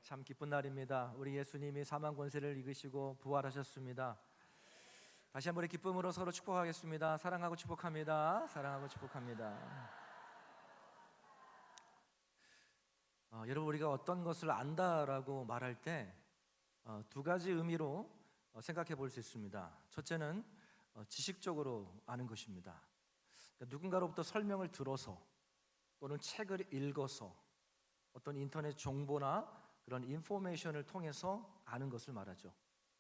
참 기쁜 날입니다. 우리 예수님이 사망 권세를 이기시고 부활하셨습니다. 다시 한번 기쁨으로 서로 축복하겠습니다. 사랑하고 축복합니다. 사랑하고 축복합니다. 여러분, 우리가 어떤 것을 안다라고 말할 때 두 가지 의미로 생각해 볼 수 있습니다. 첫째는 지식적으로 아는 것입니다. 그러니까 누군가로부터 설명을 들어서 또는 책을 읽어서 어떤 인터넷 정보나 그런 인포메이션을 통해서 아는 것을 말하죠.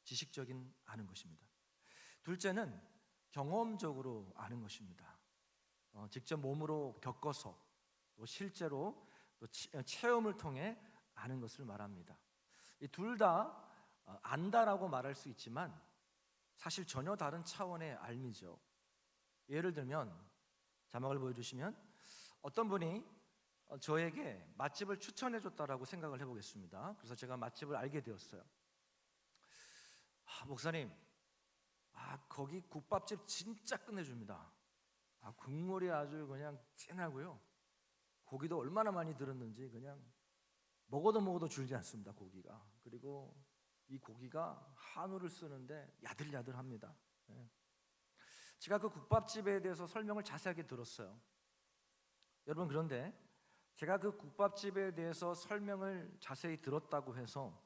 지식적인 아는 것입니다. 둘째는 경험적으로 아는 것입니다. 직접 몸으로 겪어서 또 실제로 또 체험을 통해 아는 것을 말합니다. 이 둘 다 안다라고 말할 수 있지만 사실 전혀 다른 차원의 알미죠. 예를 들면 자막을 보여주시면 어떤 분이 저에게 맛집을 추천해 줬다라고 생각을 해보겠습니다. 그래서 제가 맛집을 알게 되었어요. 목사님, 거기 국밥집 진짜 끝내줍니다. 국물이 아주 그냥 진하고요, 고기도 얼마나 많이 들었는지 그냥 먹어도 줄지 않습니다. 고기가. 그리고 이 고기가 한우를 쓰는데 야들야들합니다. 제가 그 국밥집에 대해서 설명을 자세하게 들었어요. 여러분, 그런데 제가 그 국밥집에 대해서 설명을 자세히 들었다고 해서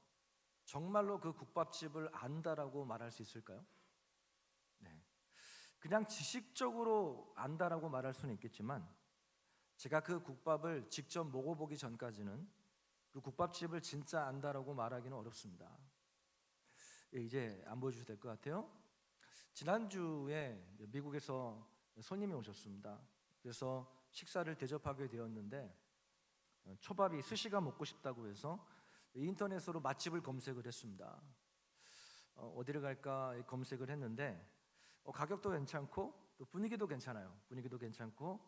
정말로 그 국밥집을 안다라고 말할 수 있을까요? 네. 그냥 지식적으로 안다라고 말할 수는 있겠지만 제가 그 국밥을 직접 먹어보기 전까지는 그 국밥집을 진짜 안다라고 말하기는 어렵습니다. 이제 안 보여주셔도 될 것 같아요. 지난주에 미국에서 손님이 오셨습니다. 그래서 식사를 대접하게 되었는데 초밥이 스시가 먹고 싶다고 해서 인터넷으로 맛집을 검색을 했습니다. 어디를 갈까 검색을 했는데 가격도 괜찮고 또 분위기도 괜찮아요. 분위기도 괜찮고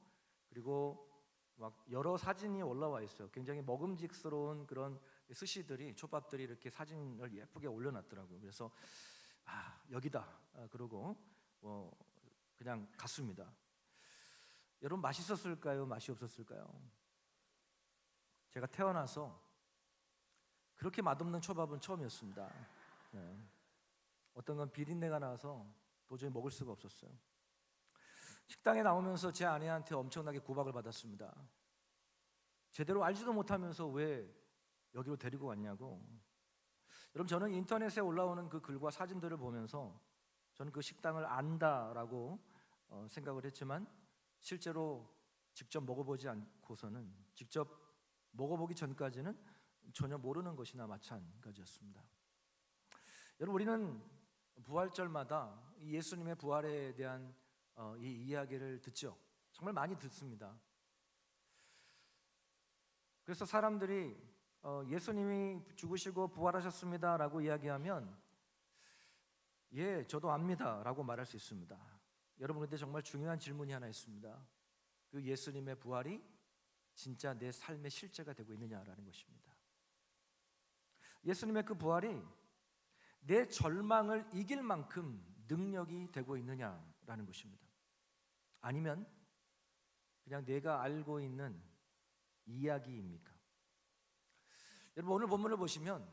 그리고 막 여러 사진이 올라와 있어요. 굉장히 먹음직스러운 그런 스시들이, 초밥들이 이렇게 사진을 예쁘게 올려놨더라고요. 그래서 여기다 그러고 그냥 갔습니다. 여러분, 맛있었을까요? 맛이 없었을까요? 제가 태어나서 그렇게 맛없는 초밥은 처음이었습니다. 네. 어떤 건 비린내가 나서 도저히 먹을 수가 없었어요. 식당에 나오면서 제 아내한테 엄청나게 구박을 받았습니다. 제대로 알지도 못하면서 왜 여기로 데리고 왔냐고. 여러분, 저는 인터넷에 올라오는 그 글과 사진들을 보면서 저는 그 식당을 안다라고 생각을 했지만 실제로 직접 먹어보지 않고서는, 직접 먹어보기 전까지는 전혀 모르는 것이나 마찬가지였습니다. 여러분, 우리는 부활절마다 예수님의 부활에 대한 이 이야기를 듣죠. 정말 많이 듣습니다. 그래서 사람들이 예수님이 죽으시고 부활하셨습니다 라고 이야기하면 예, 저도 압니다 라고 말할 수 있습니다. 여러분, 그런데 정말 중요한 질문이 하나 있습니다. 그 예수님의 부활이 진짜 내 삶의 실제가 되고 있느냐라는 것입니다. 예수님의 그 부활이 내 절망을 이길 만큼 능력이 되고 있느냐라는 것입니다. 아니면 그냥 내가 알고 있는 이야기입니까? 여러분, 오늘 본문을 보시면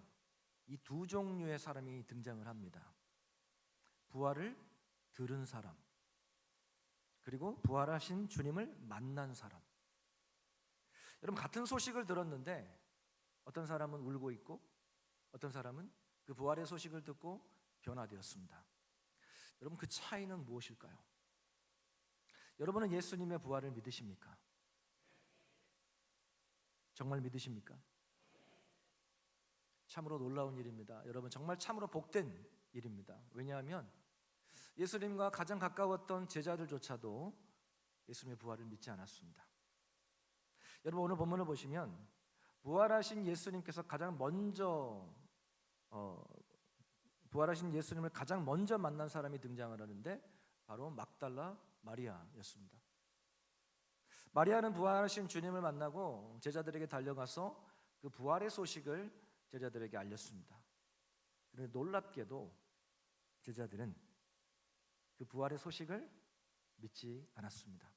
이 두 종류의 사람이 등장을 합니다. 부활을 들은 사람, 그리고 부활하신 주님을 만난 사람. 여러분, 같은 소식을 들었는데 어떤 사람은 울고 있고 어떤 사람은 그 부활의 소식을 듣고 변화되었습니다. 여러분, 그 차이는 무엇일까요? 여러분은 예수님의 부활을 믿으십니까? 정말 믿으십니까? 참으로 놀라운 일입니다. 여러분, 정말 참으로 복된 일입니다. 왜냐하면 예수님과 가장 가까웠던 제자들조차도 예수님의 부활을 믿지 않았습니다. 여러분, 오늘 본문을 보시면 부활하신 예수님께서 가장 먼저 부활하신 예수님을 가장 먼저 만난 사람이 등장을 하는데 바로 막달라 마리아였습니다. 마리아는 부활하신 주님을 만나고 제자들에게 달려가서 그 부활의 소식을 제자들에게 알렸습니다. 그런데 놀랍게도 제자들은 그 부활의 소식을 믿지 않았습니다.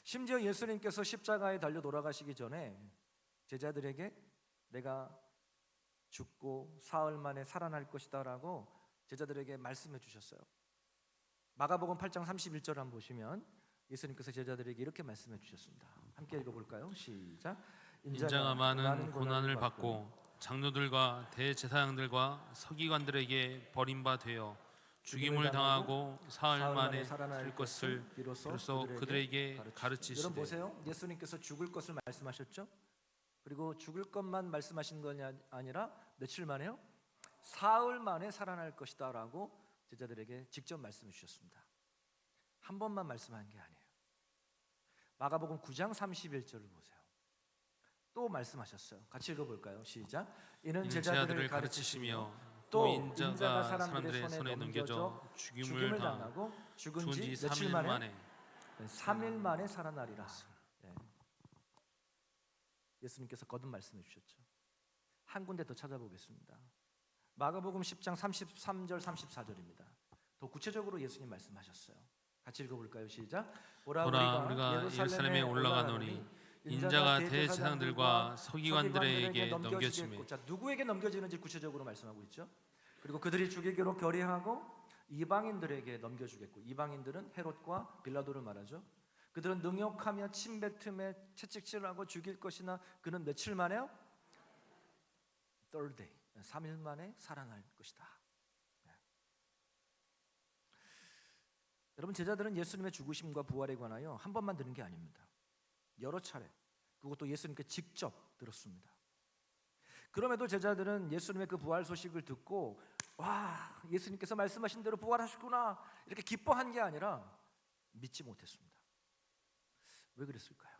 심지어 예수님께서 십자가에 달려 돌아가시기 전에 제자들에게 내가 죽고 사흘 만에 살아날 것이다라고 제자들에게 말씀해 주셨어요. 마가복음 8장 31절 한번 보시면 예수님께서 제자들에게 이렇게 말씀해 주셨습니다. 함께 읽어볼까요? 시작. 인자가 많은 고난을 받고 장로들과 대제사장들과 서기관들에게 버림바 되어 죽임을 당하고 사흘 만에 살 것을 비로소 그들에게 여러분 가르치시되. 보세요. 예수님께서 죽을 것을 말씀하셨죠. 그리고 죽을 것만 말씀하신 것이 아니라 며칠 만에요? 사흘 만에 살아날 것이다 라고 제자들에게 직접 말씀해 주셨습니다. 한 번만 말씀한 게 아니에요. 마가복음 9장 31절을 보세요. 또 말씀하셨어요. 같이 읽어볼까요? 시작. 이는 제자들을 가르치시며 또 인자가 사람들의 손에 넘겨져 죽임을 당하고 죽은 지 며칠 만에 3일 만에 살아나리라. 네. 예수님께서 거듭 말씀해 주셨죠. 한 군데 더 찾아보겠습니다. 마가복음 10장 33절 34절입니다. 더 구체적으로 예수님 말씀하셨어요. 같이 읽어볼까요? 시작. 보라 우리가 예루살렘에 올라가노니 인자가 대제사장들과 서기관들에게 넘겨지매. 자, 누구에게 넘겨지는지 구체적으로 말씀하고 있죠. 그리고 그들이 죽이기로 결의하고 이방인들에게 넘겨주겠고, 이방인들은 헤롯과 빌라도를 말하죠. 그들은 능욕하며 침뱉음에 채찍질하고 죽일 것이나 그는 며칠 만에요? Third day, 3일 만에 살아날 것이다. 네. 여러분, 제자들은 예수님의 죽으심과 부활에 관하여 한 번만 들은 게 아닙니다. 여러 차례, 그것도 예수님께 직접 들었습니다. 그럼에도 제자들은 예수님의 그 부활 소식을 듣고 와, 예수님께서 말씀하신 대로 부활하셨구나 이렇게 기뻐한 게 아니라 믿지 못했습니다. 왜 그랬을까요?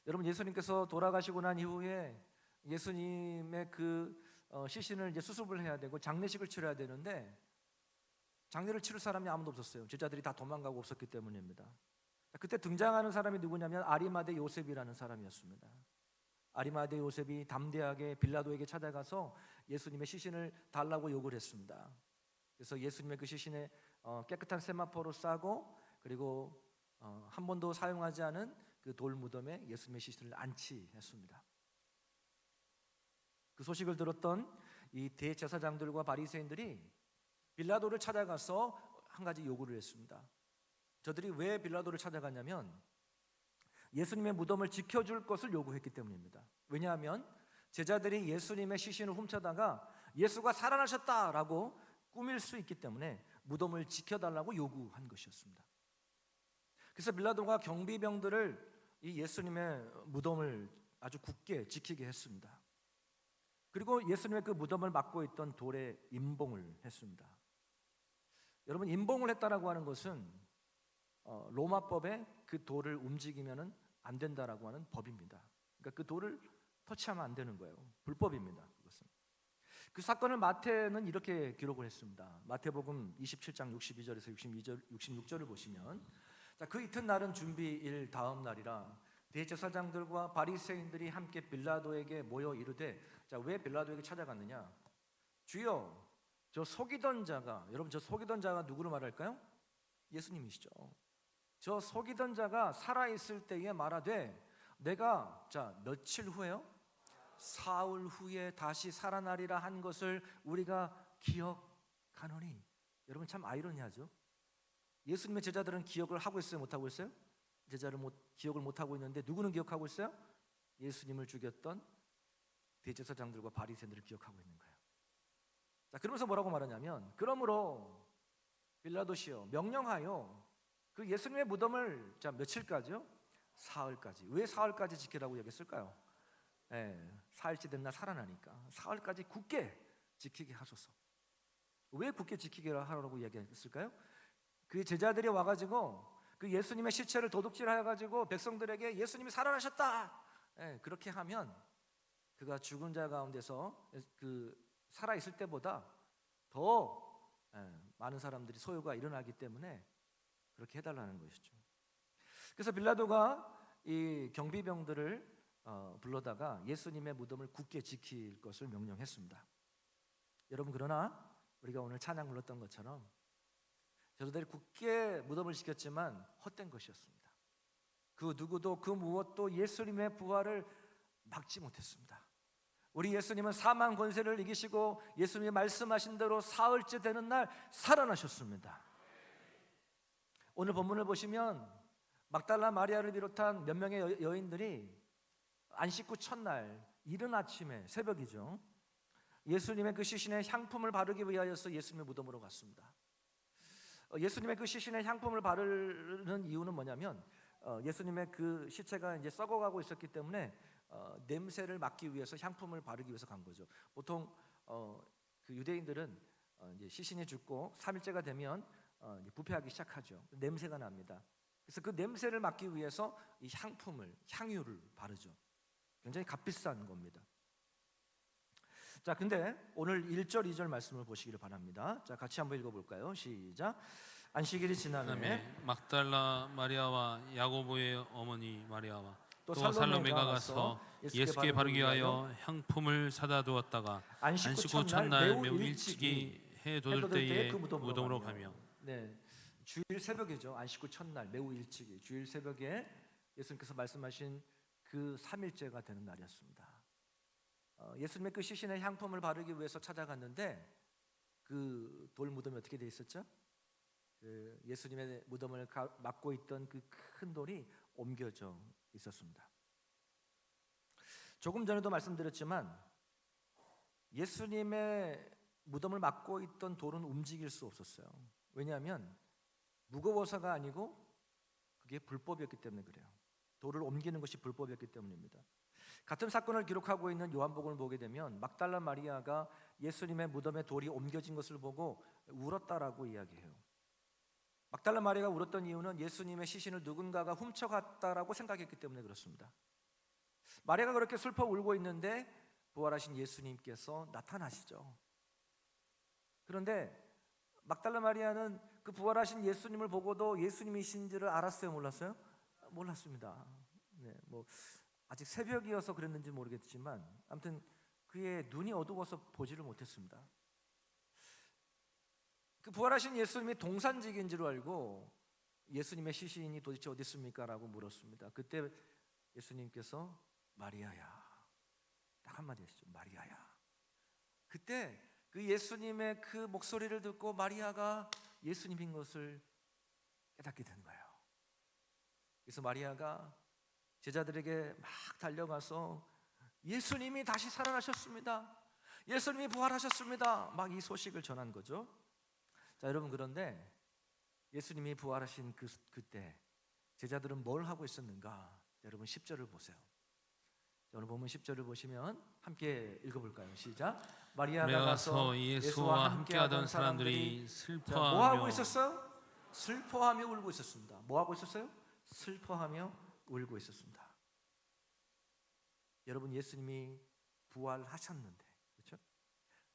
여러분, 예수님께서 돌아가시고 난 이후에 예수님의 그 시신을 이제 수습을 해야 되고 장례식을 치러야 되는데 장례를 치를 사람이 아무도 없었어요. 제자들이 다 도망가고 없었기 때문입니다. 그때 등장하는 사람이 누구냐면 아리마대 요셉이라는 사람이었습니다. 아리마대 요셉이 담대하게 빌라도에게 찾아가서 예수님의 시신을 달라고 요구를 했습니다. 그래서 예수님의 그 시신에 깨끗한 세마포로 싸고 그리고 한 번도 사용하지 않은 그 돌 무덤에 예수님의 시신을 안치했습니다. 그 소식을 들었던 이 대제사장들과 바리새인들이 빌라도를 찾아가서 한 가지 요구를 했습니다. 저들이 왜 빌라도를 찾아갔냐면 예수님의 무덤을 지켜줄 것을 요구했기 때문입니다. 왜냐하면 제자들이 예수님의 시신을 훔쳐다가 예수가 살아나셨다라고 꾸밀 수 있기 때문에 무덤을 지켜달라고 요구한 것이었습니다. 그래서 빌라도가 경비병들을 이 예수님의 무덤을 아주 굳게 지키게 했습니다. 그리고 예수님의 그 무덤을 막고 있던 돌에 임봉을 했습니다. 여러분, 임봉을 했다라고 하는 것은 로마법에 그 돌을 움직이면은 안 된다라고 하는 법입니다. 그러니까 그 돌을 터치하면 안 되는 거예요. 불법입니다. 그것은. 그 사건을 마태는 이렇게 기록을 했습니다. 마태복음 27장 62절에서 66절을 보시면, 자, 그 이튿날은 준비일 다음 날이라 대제사장들과 바리새인들이 함께 빌라도에게 모여 이르되, 자, 왜 빌라도에게 찾아갔느냐? 주여, 저 속이던 자가, 여러분, 저 속이던 자가 누구를 말할까요? 예수님이시죠. 저 속이던 자가 살아있을 때에 말하되 내가 자 며칠 후에요? 사흘 후에 다시 살아나리라 한 것을 우리가 기억하노니. 여러분, 참 아이러니하죠. 예수님의 제자들은 기억을 하고 있어요? 못하고 있어요? 기억을 못하고 있는데 누구는 기억하고 있어요? 예수님을 죽였던 대제사장들과 바리새인들을 기억하고 있는 거예요. 자, 그러면서 뭐라고 말하냐면, 그러므로 빌라도시여, 명령하여 그 예수님의 무덤을 자 며칠까지요? 사흘까지. 왜 사흘까지 지키라고 얘기했을까요? 사흘째 된 날 살아나니까 사흘까지 굳게 지키게 하소서. 왜 굳게 지키게 하라고 얘기했을까요? 그 제자들이 와가지고 그 예수님의 시체를 도둑질해가지고 백성들에게 예수님이 살아나셨다 그렇게 하면 그가 죽은 자 가운데서 그 살아있을 때보다 더 많은 사람들이 소요가 일어나기 때문에 그렇게 해달라는 것이죠. 그래서 빌라도가 이 경비병들을 불러다가 예수님의 무덤을 굳게 지킬 것을 명령했습니다. 여러분, 그러나 우리가 오늘 찬양 불렀던 것처럼 저들이 굳게 무덤을 지켰지만 헛된 것이었습니다. 그 누구도 그 무엇도 예수님의 부활을 막지 못했습니다. 우리 예수님은 사망 권세를 이기시고 예수님이 말씀하신 대로 사흘째 되는 날 살아나셨습니다. 오늘 본문을 보시면 막달라 마리아를 비롯한 몇 명의 여인들이 안식 후 첫날 이른 아침에 새벽이죠, 예수님의 그 시신에 향품을 바르기 위하여서 예수님의 무덤으로 갔습니다. 예수님의 그 시신에 향품을 바르는 이유는 뭐냐면 예수님의 그 시체가 이제 썩어가고 있었기 때문에 냄새를 막기 위해서 향품을 바르기 위해서 간 거죠. 보통 그 유대인들은 이제 시신이 죽고 3일째가 되면 이제 부패하기 시작하죠. 냄새가 납니다. 그래서 그 냄새를 막기 위해서 이 향유를 바르죠. 굉장히 값비싼 겁니다. 자, 근데 오늘 1절 2절 말씀을 보시기를 바랍니다. 자, 같이 한번 읽어볼까요? 시작. 안식일이 지나매 막달라 마리아와 야고보의 어머니 마리아와 또 살로메가 살로메가 가서 예수께 바르기 위하여 향품을 사다 두었다가 안식 후 첫날 매우 일찍이 해 돋을 때에 그 무덤으로 가며. 네, 주일 새벽이죠. 안식 후 첫날 매우 일찍이 주일 새벽에 예수님께서 말씀하신 그 3일째가 되는 날이었습니다. 예수님의 그 시신에 향품을 바르기 위해서 찾아갔는데 그 돌 무덤이 어떻게 돼 있었죠? 그 예수님의 무덤을 막고 있던 그 큰 돌이 옮겨져 있었습니다. 조금 전에도 말씀드렸지만 예수님의 무덤을 막고 있던 돌은 움직일 수 없었어요. 왜냐하면 무거워서가 아니고 그게 불법이었기 때문에 그래요. 돌을 옮기는 것이 불법이었기 때문입니다. 같은 사건을 기록하고 있는 요한복음을 보게 되면 막달라 마리아가 예수님의 무덤에 돌이 옮겨진 것을 보고 울었다라고 이야기해요. 막달라 마리아가 울었던 이유는 예수님의 시신을 누군가가 훔쳐갔다라고 생각했기 때문에 그렇습니다. 마리아가 그렇게 슬퍼 울고 있는데 부활하신 예수님께서 나타나시죠. 그런데 막달라 마리아는 그 부활하신 예수님을 보고도 예수님이신지를 알았어요, 몰랐어요? 몰랐습니다. 네, 뭐 아직 새벽이어서 그랬는지 모르겠지만 아무튼 그의 눈이 어두워서 보지를 못했습니다. 그 부활하신 예수님이 동산직인 줄 알고 예수님의 시신이 도대체 어디 있습니까? 라고 물었습니다. 그때 예수님께서 마리아야, 딱 한마디 하시죠. 마리아야. 그때 그 예수님의 그 목소리를 듣고 마리아가 예수님인 것을 깨닫게 된 거예요. 그래서 마리아가 제자들에게 막 달려가서 예수님이 다시 살아나셨습니다, 예수님이 부활하셨습니다, 막 이 소식을 전한 거죠. 자, 여러분, 그런데 예수님이 부활하신 그때 제자들은 뭘 하고 있었는가? 여러분 10절을 보세요. 오늘 보면 10절을 보시면 함께 읽어볼까요? 시작. 마리아가 가서 예수와 함께하던 사람들이 슬퍼하며. 뭐 하고 있었어요? 슬퍼하며 울고 있었습니다. 뭐 하고 있었어요? 슬퍼하며 울고 있었습니다. 여러분, 예수님이 부활하셨는데, 그렇죠?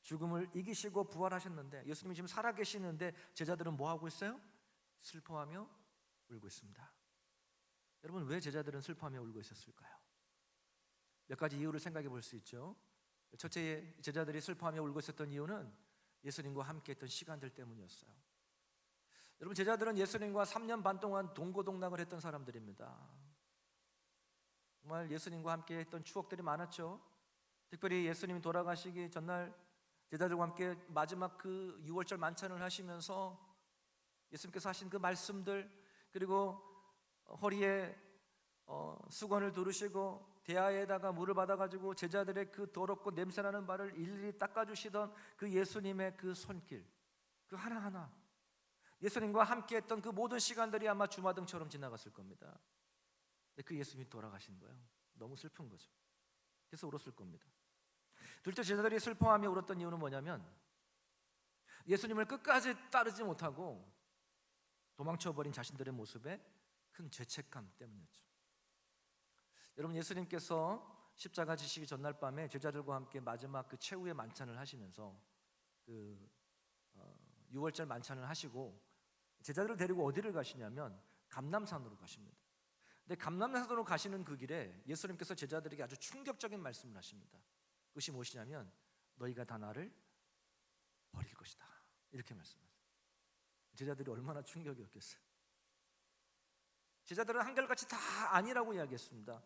죽음을 이기시고 부활하셨는데, 예수님이 지금 살아계시는데 제자들은 뭐 하고 있어요? 슬퍼하며 울고 있습니다. 여러분, 왜 제자들은 슬퍼하며 울고 있었을까요? 몇 가지 이유를 생각해 볼 수 있죠. 첫째, 제자들이 슬퍼하며 울고 있었던 이유는 예수님과 함께 했던 시간들 때문이었어요. 여러분, 제자들은 예수님과 3년 반 동안 동고동락을 했던 사람들입니다. 정말 예수님과 함께 했던 추억들이 많았죠. 특별히 예수님이 돌아가시기 전날 제자들과 함께 마지막 그 6월절 만찬을 하시면서 예수님께서 하신 그 말씀들, 그리고 허리에 수건을 두르시고 대야에다가 물을 받아가지고 제자들의 그 더럽고 냄새나는 발을 일일이 닦아주시던 그 예수님의 그 손길, 그 하나하나, 예수님과 함께했던 그 모든 시간들이 아마 주마등처럼 지나갔을 겁니다. 근데 그 예수님이 돌아가신 거예요. 너무 슬픈 거죠. 그래서 울었을 겁니다. 둘째, 제자들이 슬퍼하며 울었던 이유는 뭐냐면 예수님을 끝까지 따르지 못하고 도망쳐버린 자신들의 모습에 큰 죄책감 때문이었죠. 여러분, 예수님께서 십자가 지시기 전날 밤에 제자들과 함께 마지막 그 최후의 만찬을 하시면서 그 6월절 만찬을 하시고 제자들을 데리고 어디를 가시냐면 감람산으로 가십니다. 근데 감람산으로 가시는 그 길에 예수님께서 제자들에게 아주 충격적인 말씀을 하십니다. 그것이 무엇이냐면 너희가 다 나를 버릴 것이다, 이렇게 말씀하세요. 제자들이 얼마나 충격이었겠어요. 제자들은 한결같이 다 아니라고 이야기했습니다.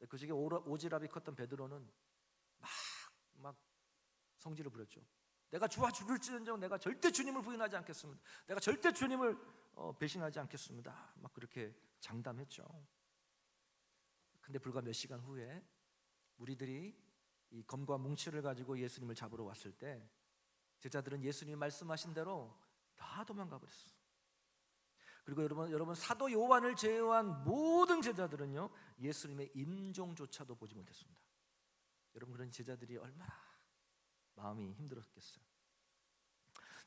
그 중에 오지랖이 컸던 베드로는 막 막 성질을 부렸죠. 내가 주와 죽을지언정 내가 절대 주님을 부인하지 않겠습니다. 내가 절대 주님을 배신하지 않겠습니다. 막 그렇게 장담했죠. 근데 불과 몇 시간 후에 무리들이 이 검과 뭉치를 가지고 예수님을 잡으러 왔을 때 제자들은 예수님이 말씀하신 대로 다 도망가 버렸어요. 그리고 여러분 사도 요한을 제외한 모든 제자들은요 예수님의 임종조차도 보지 못했습니다. 여러분 그런 제자들이 얼마나 마음이 힘들었겠어요.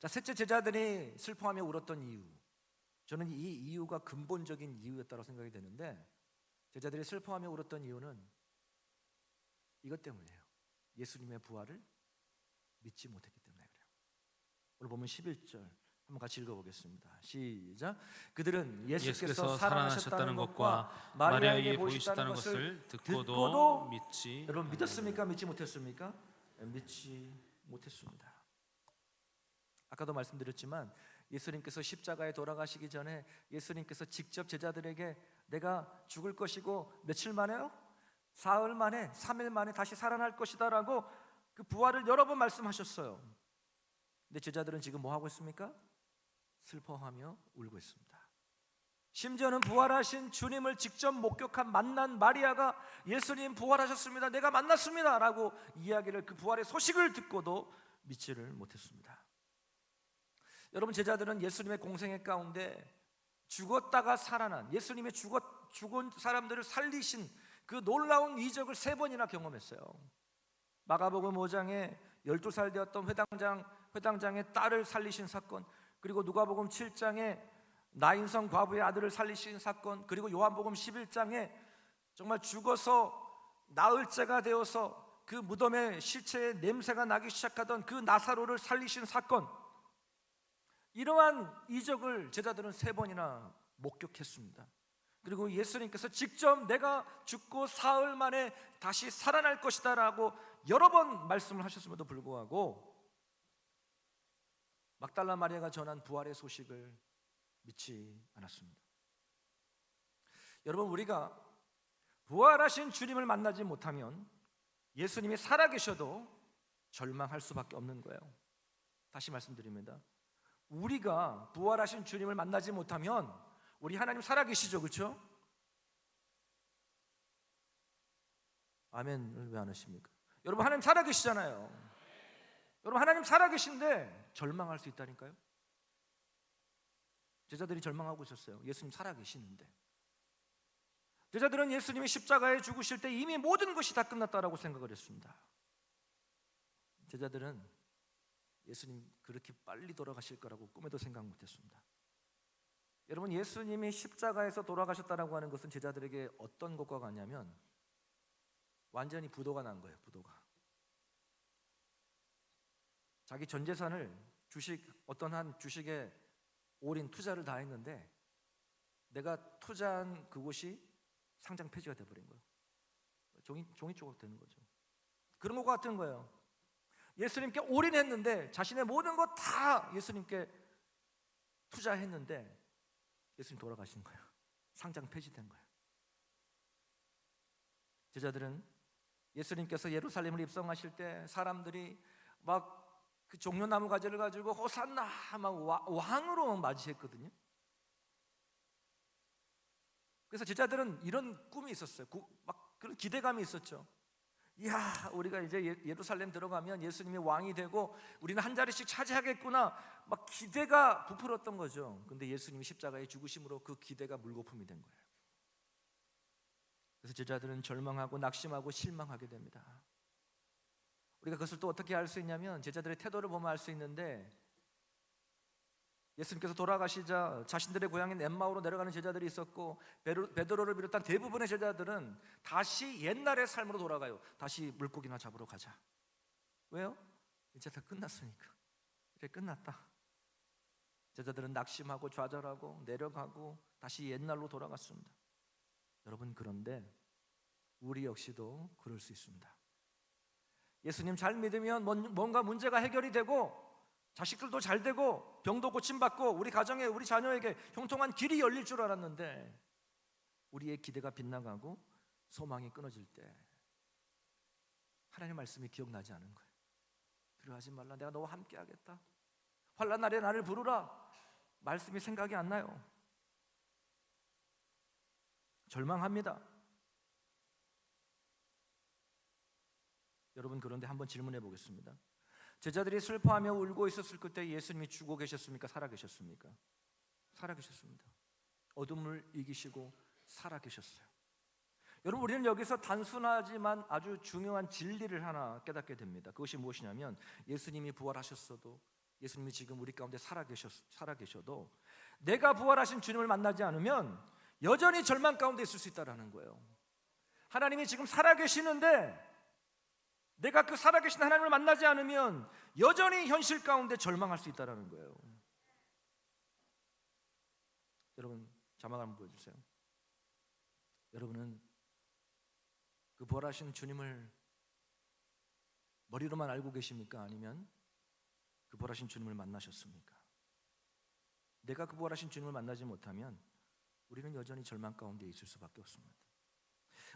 자, 셋째, 제자들이 슬퍼하며 울었던 이유, 저는 이 이유가 근본적인 이유였다고 생각이 되는데, 제자들이 슬퍼하며 울었던 이유는 이것 때문이에요. 예수님의 부활을 믿지 못했기 때문에 그래요. 오늘 보면 11절 한번 같이 읽어보겠습니다. 시작. 그들은 예수께서 살아나셨다는 것과 마리아에게 보이셨다는 것을 듣고도 믿지. 여러분 믿었습니까? 믿지 못했습니까? 믿지 못했습니다. 아까도 말씀드렸지만 예수님께서 십자가에 돌아가시기 전에 예수님께서 직접 제자들에게 내가 죽을 것이고 며칠 만에요? 사흘 만에, 3일 만에 다시 살아날 것이다 라고 그 부활을 여러 번 말씀하셨어요. 근데 제자들은 지금 뭐 하고 있습니까? 슬퍼하며 울고 있습니다. 심지어는 부활하신 주님을 직접 목격한 만난 마리아가 예수님 부활하셨습니다, 내가 만났습니다 라고 이야기를, 그 부활의 소식을 듣고도 믿지를 못했습니다. 여러분, 제자들은 예수님의 공생애 가운데 죽었다가 살아난, 예수님의 죽은 사람들을 살리신 그 놀라운 이적을 3번이나 경험했어요. 마가복음 5장에 12살 되었던 회당장의 딸을 살리신 사건, 그리고 누가복음 7장에 나인성 과부의 아들을 살리신 사건, 그리고 요한복음 11장에 정말 죽어서 나흘째가 되어서 그 무덤에 시체의 냄새가 나기 시작하던 그 나사로를 살리신 사건, 이러한 이적을 제자들은 3번이나 목격했습니다. 그리고 예수님께서 직접 내가 죽고 사흘 만에 다시 살아날 것이다 라고 여러 번 말씀을 하셨음에도 불구하고 막달라 마리아가 전한 부활의 소식을 믿지 않았습니다. 여러분, 우리가 부활하신 주님을 만나지 못하면 예수님이 살아계셔도 절망할 수밖에 없는 거예요. 다시 말씀드립니다. 우리가 부활하신 주님을 만나지 못하면, 우리 하나님 살아계시죠, 그렇죠? 아멘을 왜 안 하십니까? 여러분, 하나님 살아계시잖아요. 여러분, 하나님 살아계신데 절망할 수 있다니까요. 제자들이 절망하고 있었어요. 예수님 살아계시는데. 제자들은 예수님이 십자가에 죽으실 때 이미 모든 것이 다 끝났다라고 생각을 했습니다. 제자들은 예수님 그렇게 빨리 돌아가실 거라고 꿈에도 생각 못했습니다. 여러분, 예수님이 십자가에서 돌아가셨다라고 하는 것은 제자들에게 어떤 것과 같냐면 완전히 부도가 난 거예요. 부도가. 자기 전 재산을 어떤 한 주식에 올인 투자를 다 했는데 내가 투자한 그곳이 상장 폐지가 돼버린 거예요. 종이 조각 되는 거죠. 그런 것 같은 거예요. 예수님께 올인했는데, 자신의 모든 것 다 예수님께 투자했는데 예수님 돌아가신 거예요. 상장 폐지된 거예요. 제자들은 예수님께서 예루살렘을 입성하실 때 사람들이 막 그 종려나무 가지를 가지고 호산나 막 왕으로 맞이했거든요. 그래서 제자들은 이런 꿈이 있었어요. 막 그런 기대감이 있었죠. 이야, 우리가 이제 예루살렘 들어가면 예수님이 왕이 되고 우리는 한 자리씩 차지하겠구나, 막 기대가 부풀었던 거죠. 근데 예수님이 십자가에 죽으심으로 그 기대가 물거품이 된 거예요. 그래서 제자들은 절망하고 낙심하고 실망하게 됩니다. 우리가 그것을 또 어떻게 알 수 있냐면 제자들의 태도를 보면 알 수 있는데, 예수님께서 돌아가시자 자신들의 고향인 엠마오로 내려가는 제자들이 있었고, 베드로를 비롯한 대부분의 제자들은 다시 옛날의 삶으로 돌아가요. 다시 물고기나 잡으러 가자. 왜요? 이제 다 끝났으니까. 이제 끝났다. 제자들은 낙심하고 좌절하고 내려가고 다시 옛날로 돌아갔습니다. 여러분, 그런데 우리 역시도 그럴 수 있습니다. 예수님 잘 믿으면 뭔가 문제가 해결이 되고 자식들도 잘 되고 병도 고침받고 우리 가정에, 우리 자녀에게 형통한 길이 열릴 줄 알았는데 우리의 기대가 빗나가고 소망이 끊어질 때 하나님의 말씀이 기억나지 않은 거예요. 두려워하지 말라, 내가 너와 함께 하겠다. 환난 날에 나를 부르라. 말씀이 생각이 안 나요. 절망합니다. 여러분, 그런데 한번 질문해 보겠습니다. 제자들이 슬퍼하며 울고 있었을 그때 예수님이 죽어 계셨습니까? 살아 계셨습니까? 살아 계셨습니다. 어둠을 이기시고 살아 계셨어요. 여러분, 우리는 여기서 단순하지만 아주 중요한 진리를 하나 깨닫게 됩니다. 그것이 무엇이냐면, 예수님이 부활하셨어도, 예수님이 지금 우리 가운데 살아 계셔도 내가 부활하신 주님을 만나지 않으면 여전히 절망 가운데 있을 수 있다는 거예요. 하나님이 지금 살아 계시는데 내가 그 살아계신 하나님을 만나지 않으면 여전히 현실 가운데 절망할 수 있다는 거예요. 여러분, 자막 한번 보여주세요. 여러분은 그 부활하신 주님을 머리로만 알고 계십니까? 아니면 그 부활하신 주님을 만나셨습니까? 내가 그 부활하신 주님을 만나지 못하면 우리는 여전히 절망 가운데 있을 수밖에 없습니다.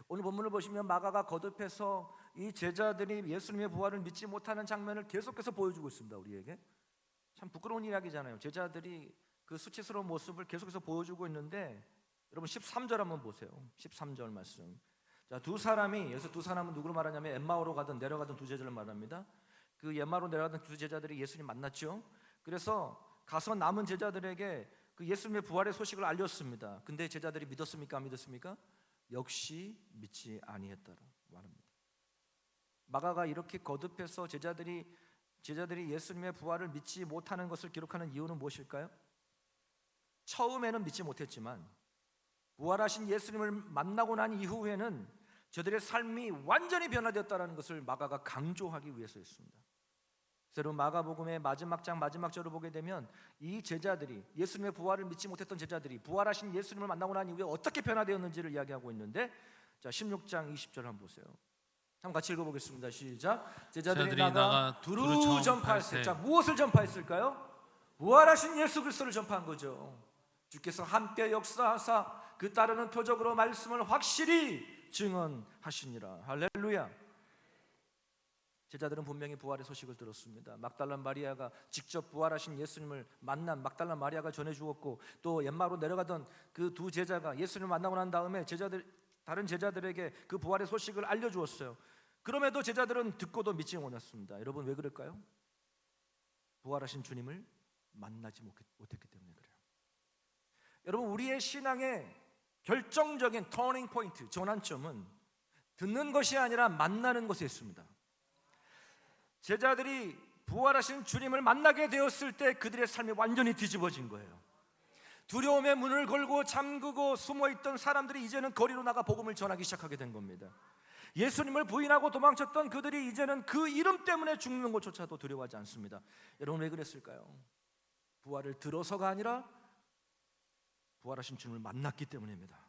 오늘 본문을 보시면 마가가 거듭해서 이 제자들이 예수님의 부활을 믿지 못하는 장면을 계속해서 보여주고 있습니다. 우리에게 참 부끄러운 이야기잖아요. 제자들이 그 수치스러운 모습을 계속해서 보여주고 있는데, 여러분 13절 한번 보세요. 13절 말씀. 자, 두 사람이, 여기서 두 사람은 누구를 말하냐면 엠마오로 내려가던 두 제자를 말합니다. 그 엠마오로 내려가던 두 제자들이 예수님 만났죠. 그래서 가서 남은 제자들에게 그 예수님의 부활의 소식을 알렸습니다. 근데 제자들이 믿었습니까? 안 믿었습니까? 역시 믿지 아니했다고 말합니다. 마가가 이렇게 거듭해서 제자들이 예수님의 부활을 믿지 못하는 것을 기록하는 이유는 무엇일까요? 처음에는 믿지 못했지만 부활하신 예수님을 만나고 난 이후에는 저들의 삶이 완전히 변화되었다는 것을 마가가 강조하기 위해서였습니다. 여러분, 마가복음의 마지막 장 마지막 절을 보게 되면 이 제자들이, 예수님의 부활을 믿지 못했던 제자들이 부활하신 예수님을 만나고 난 이후에 어떻게 변화되었는지를 이야기하고 있는데, 자 16장 20절 한번 보세요. 한번 같이 읽어보겠습니다. 시작. 제자들이 나가 두루 전파했어요. 자, 무엇을 전파했을까요? 부활하신 예수 그리스도를 전파한 거죠. 주께서 함께 역사하사 그 따르는 표적으로 말씀을 확실히 증언하시니라. 할렐루야. 제자들은 분명히 부활의 소식을 들었습니다. 막달라 마리아가 직접 부활하신 예수님을 만난 막달라 마리아가 전해주었고, 또 엠마오로 내려가던 그 두 제자가 예수님을 만나고 난 다음에 다른 제자들에게 그 부활의 소식을 알려주었어요. 그럼에도 제자들은 듣고도 믿지 못했습니다. 여러분, 왜 그럴까요? 부활하신 주님을 만나지 못했기 때문에 그래요. 여러분, 우리의 신앙의 결정적인 터닝 포인트, 전환점은 듣는 것이 아니라 만나는 것에 있습니다. 제자들이 부활하신 주님을 만나게 되었을 때 그들의 삶이 완전히 뒤집어진 거예요. 두려움의 문을 걸고 잠그고 숨어있던 사람들이 이제는 거리로 나가 복음을 전하기 시작하게 된 겁니다. 예수님을 부인하고 도망쳤던 그들이 이제는 그 이름 때문에 죽는 것조차도 두려워하지 않습니다. 여러분, 왜 그랬을까요? 부활을 들어서가 아니라 부활하신 주님을 만났기 때문입니다.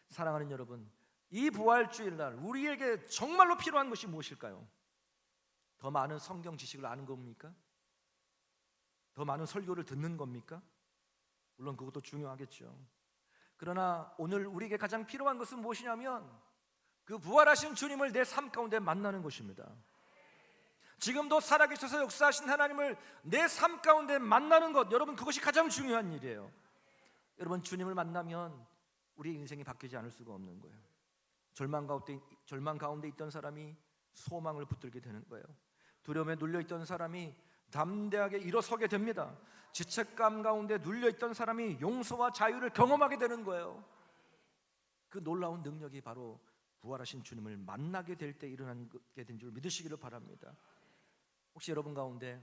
사랑하는 여러분, 이 부활주일날 우리에게 정말로 필요한 것이 무엇일까요? 더 많은 성경 지식을 아는 겁니까? 더 많은 설교를 듣는 겁니까? 물론 그것도 중요하겠죠. 그러나 오늘 우리에게 가장 필요한 것은 무엇이냐면 그 부활하신 주님을 내 삶 가운데 만나는 것입니다. 지금도 살아계셔서 역사하신 하나님을 내 삶 가운데 만나는 것, 여러분, 그것이 가장 중요한 일이에요. 여러분, 주님을 만나면 우리의 인생이 바뀌지 않을 수가 없는 거예요. 절망 가운데 있던 사람이 소망을 붙들게 되는 거예요. 두려움에 눌려있던 사람이 담대하게 일어서게 됩니다. 죄책감 가운데 눌려있던 사람이 용서와 자유를 경험하게 되는 거예요. 그 놀라운 능력이 바로 부활하신 주님을 만나게 될 때 일어나게 된 줄 믿으시기를 바랍니다. 혹시 여러분 가운데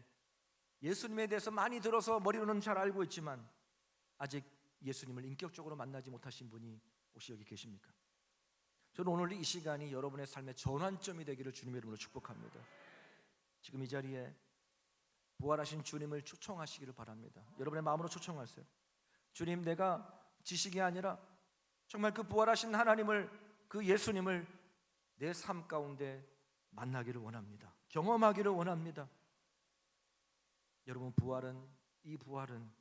예수님에 대해서 많이 들어서 머리로는 잘 알고 있지만 아직 예수님을 인격적으로 만나지 못하신 분이 혹시 여기 계십니까? 저는 오늘 이 시간이 여러분의 삶의 전환점이 되기를 주님의 이름으로 축복합니다. 지금 이 자리에 부활하신 주님을 초청하시기를 바랍니다. 여러분의 마음으로 초청하세요. 주님, 내가 지식이 아니라 정말 그 부활하신 하나님을, 그 예수님을 내 삶 가운데 만나기를 원합니다. 경험하기를 원합니다. 여러분, 이 부활은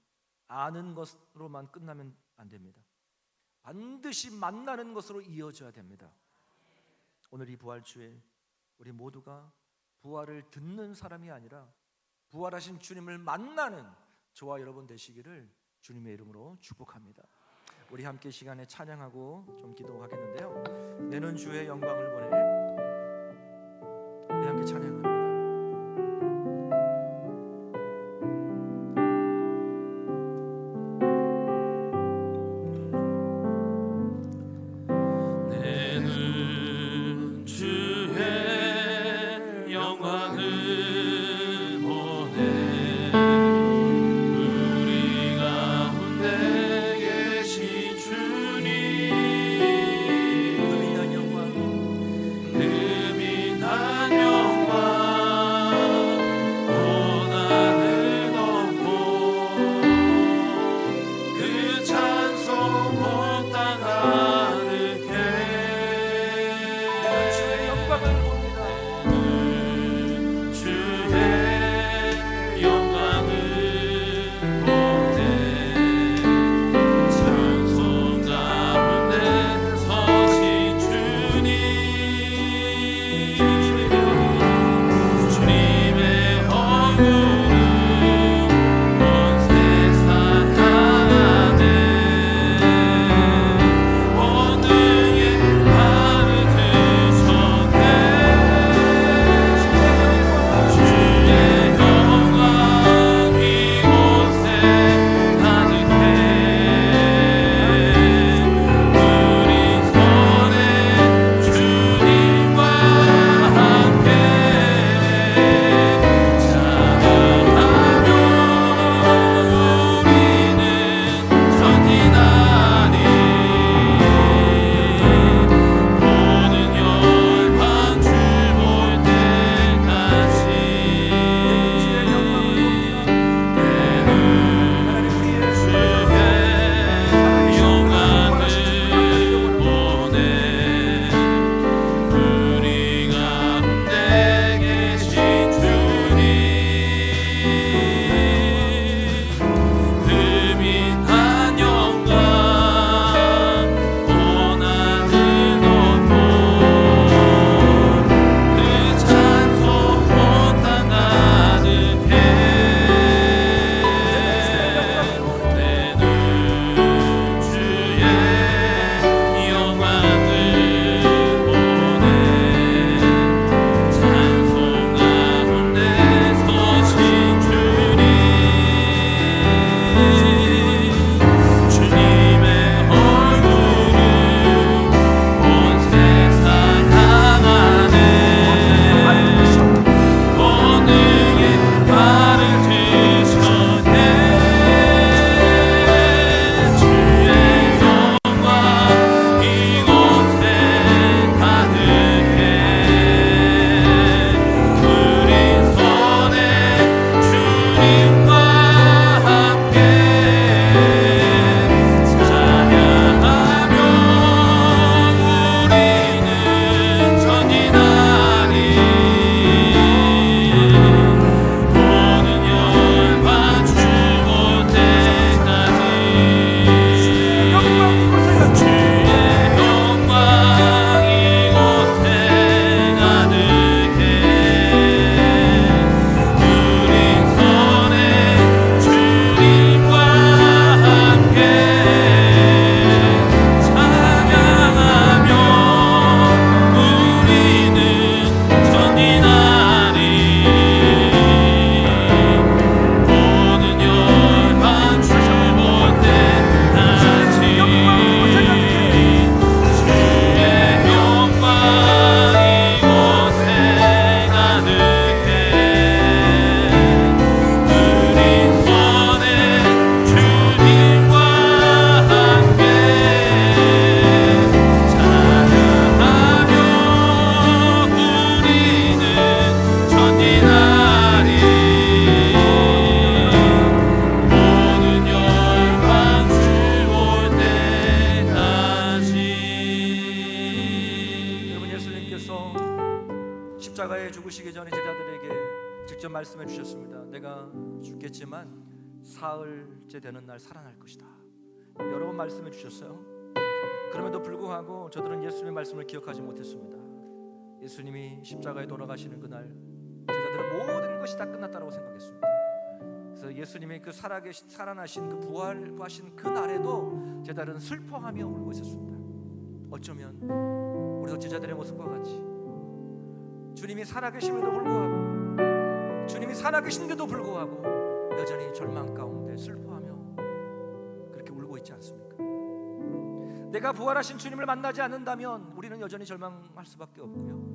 아는 것으로만 끝나면 안 됩니다. 반드시 만나는 것으로 이어져야 됩니다. 오늘 이 부활주일 우리 모두가 부활을 듣는 사람이 아니라 부활하신 주님을 만나는 저와 여러분 되시기를 주님의 이름으로 축복합니다. 우리 함께 시간에 찬양하고 좀 기도하겠는데요. 내는 주의 영광을 보내. 우리 함께 찬양합니다. 십자가에 죽으시기 전에 제자들에게 직접 말씀해 주셨습니다. 내가 죽겠지만 사흘째 되는 날 살아날 것이다. 여러 번 말씀해 주셨어요. 그럼에도 불구하고 저들은 예수님의 말씀을 기억하지 못했습니다. 예수님이 십자가에 돌아가시는 그날 제자들은 모든 것이 다 끝났다고 생각했습니다. 그래서 예수님의 그 살아나신 그 부활하신 그 날에도 제자들은 슬퍼하며 울고 있었습니다. 어쩌면 우리도 제자들의 모습과 같이 주님이 살아계심에도 불구하고, 주님이 살아계신데도 불구하고 여전히 절망 가운데 슬퍼하며 그렇게 울고 있지 않습니까? 내가 부활하신 주님을 만나지 않는다면 우리는 여전히 절망할 수밖에 없고요,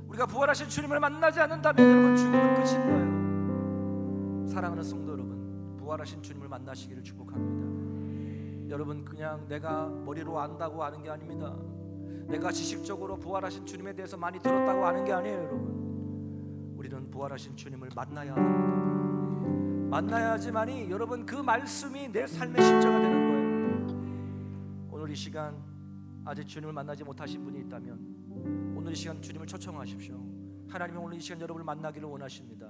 우리가 부활하신 주님을 만나지 않는다면 여러분 죽음은 끝인 거예요. 사랑하는 성도 여러분, 부활하신 주님을 만나시기를 축복합니다. 여러분, 그냥 내가 머리로 안다고 아는 게 아닙니다. 내가 지식적으로 부활하신 주님에 대해서 많이 들었다고 아는 게 아니에요. 여러분, 우리는 부활하신 주님을 만나야 합니다. 만나야지만이 여러분 그 말씀이 내 삶의 십자가 되는 거예요. 오늘 이 시간 아직 주님을 만나지 못하신 분이 있다면 오늘 이 시간 주님을 초청하십시오. 하나님이 오늘 이 시간 여러분을 만나기를 원하십니다.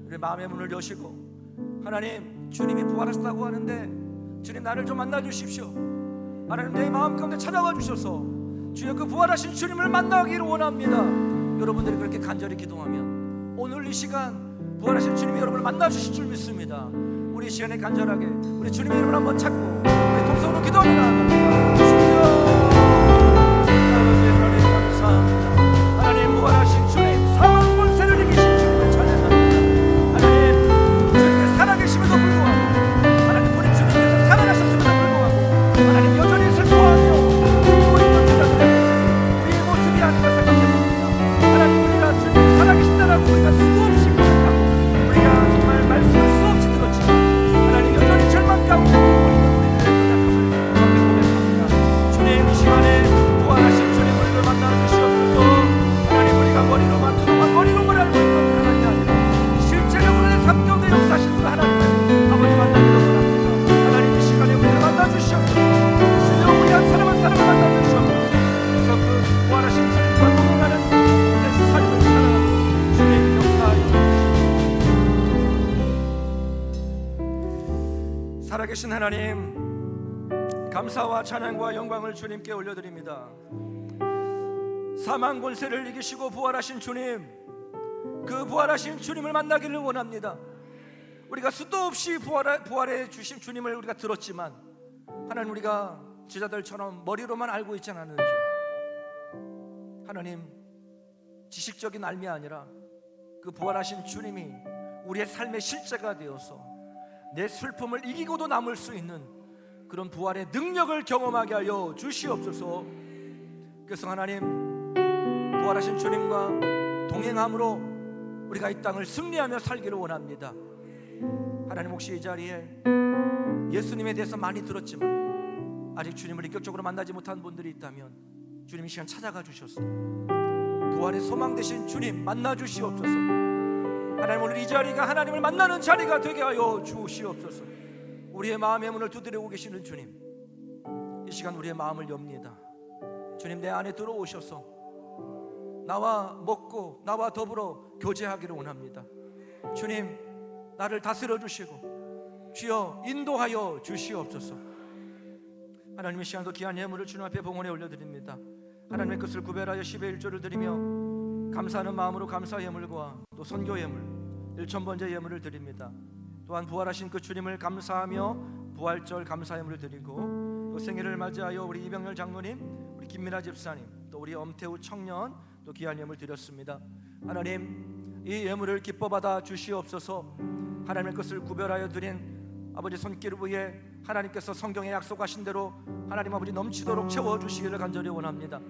우리 마음의 문을 여시고, 하나님, 주님이 부활하셨다고 하는데 주님 나를 좀 만나 주십시오. 하나님, 내 마음 가운데 찾아와 주셔서 주여 그 부활하신 주님을 만나기를 원합니다. 여러분들이 그렇게 간절히 기도하면 오늘 이 시간 부활하신 주님이 여러분을 만나 주실 줄 믿습니다. 우리 이 시간에 간절하게 우리 주님의 이름을 한번 찾고 우리 동성으로 기도하며 나아갑니다. 주여, 아버지 하나님 감사합니다. 하나님, 부활하신 주님, 사망 권세를 이기신 주님을 찬양합니다. 하나님, 주님이 살아계심에도 불구하고, 하나님, 우리 주님께서 살아나셨음에도 불구하고 하나님 여전히 슬퍼하며 울고 있는 제자들의 모습이 우리의 모습이 아닌가 생각해봅니다. 하나님, 우리가 주님이 살아계신다라고 우리가 수없이 고백하고 우리가 정말 말씀을 수없이 들었지만 하나님 여전히 절망 가운데 울고 있는 우리들의 연약함을 고백합니다. 주님, 이 시간에 부활하신 주님 우리를 만나 주시옵소서. 하나님, 우리가 머리로만 그동안 머리로만 알고 있던 하나님이 아니라 실제로 우리의 삶 가운데 역사하시는 그 하나님을 아버지 만나기를 원합니다. 하나님, 이 시간에 우리를 만나 주시옵소서. 주여, 우리 한 사람 한 사람을 만나 주시옵소서. 그래서 그 부활하신 주님과 동행하는 내 삶을 살아가고 주님 역사하여 주시옵소서. 살아계신 하나님, 감사와 찬양과 영광을 주님께 올려드립니다. 사망 권세를 이기시고 부활하신 주님, 그 부활하신 주님을 만나기를 원합니다. 우리가 수도 없이 부활해 주신 주님을 우리가 들었지만 하나님, 우리가 제자들처럼 머리로만 알고 있지 않았는지, 하나님, 지식적인 알미 아니라 그 부활하신 주님이 우리의 삶의 실제가 되어서 내 슬픔을 이기고도 남을 수 있는 그런 부활의 능력을 경험하게 하여 주시옵소서. 그래서 하나님, 부활하신 주님과 동행함으로 우리가 이 땅을 승리하며 살기를 원합니다. 하나님, 혹시 이 자리에 예수님에 대해서 많이 들었지만 아직 주님을 인격적으로 만나지 못한 분들이 있다면 주님 이 시간 찾아가 주셔서 부활의 소망 되신 주님 만나 주시옵소서. 하나님, 오늘 이 자리가 하나님을 만나는 자리가 되게 하여 주시옵소서. 우리의 마음의 문을 두드리고 계시는 주님, 이 시간 우리의 마음을 엽니다. 주님, 내 안에 들어오셔서 나와 먹고 나와 더불어 교제하기를 원합니다. 주님, 나를 다스려 주시고 주여 인도하여 주시옵소서. 하나님, 이 시간도 귀한 예물을 주님 앞에 봉헌에 올려드립니다. 하나님의 것을 구별하여 10의 1조를 드리며 감사하는 마음으로 감사 예물과 또 선교 예물 1,000번째 예물을 드립니다. 또한 부활하신 그 주님을 감사하며 부활절 감사 예물을 드리고, 또 생일을 맞이하여 우리 이병렬 장로님, 우리 김민아 집사님, 또 우리 엄태우 청년 또 귀한 예물 드렸습니다. 하나님, 이 예물을 기뻐 받아 주시옵소서. 하나님의 것을 구별하여 드린 아버지 손길 위에 하나님께서 성경에 약속하신 대로 하나님 아버지 넘치도록 채워주시기를 간절히 원합니다.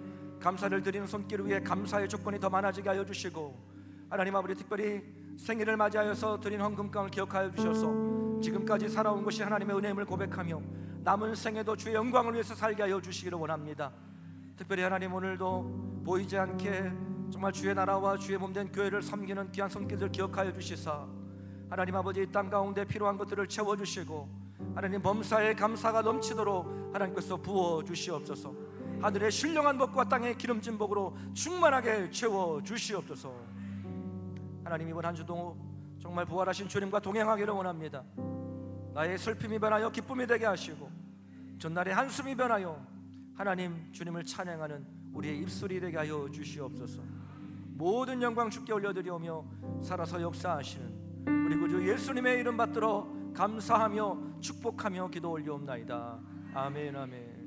감사를 드리는 손길 위에 감사의 조건이 더 많아지게 하여 주시고, 하나님 아버지 특별히 생일을 맞이하여서 드린 헌금강을 기억하여 주셔서 지금까지 살아온 것이 하나님의 은혜임을 고백하며 남은 생에도 주의 영광을 위해서 살게 하여 주시기를 원합니다. 특별히 하나님, 오늘도 보이지 않게 정말 주의 나라와 주의 몸된 교회를 섬기는 귀한 손길들 기억하여 주시사 하나님 아버지 이 땅 가운데 필요한 것들을 채워주시고 하나님 범사에 감사가 넘치도록 하나님께서 부어주시옵소서. 하늘의 신령한 복과 땅의 기름진 복으로 충만하게 채워주시옵소서. 하나님, 이번 한 주도 정말 부활하신 주님과 동행하기를 원합니다. 나의 슬픔이 변하여 기쁨이 되게 하시고 전날의 한숨이 변하여 하나님 주님을 찬양하는 우리의 입술이 되게 하여 주시옵소서. 모든 영광 주께 올려드리오며 살아서 역사하시는 우리 구주 예수님의 이름 받들어 감사하며 축복하며 기도 올리옵나이다. 아멘 아멘.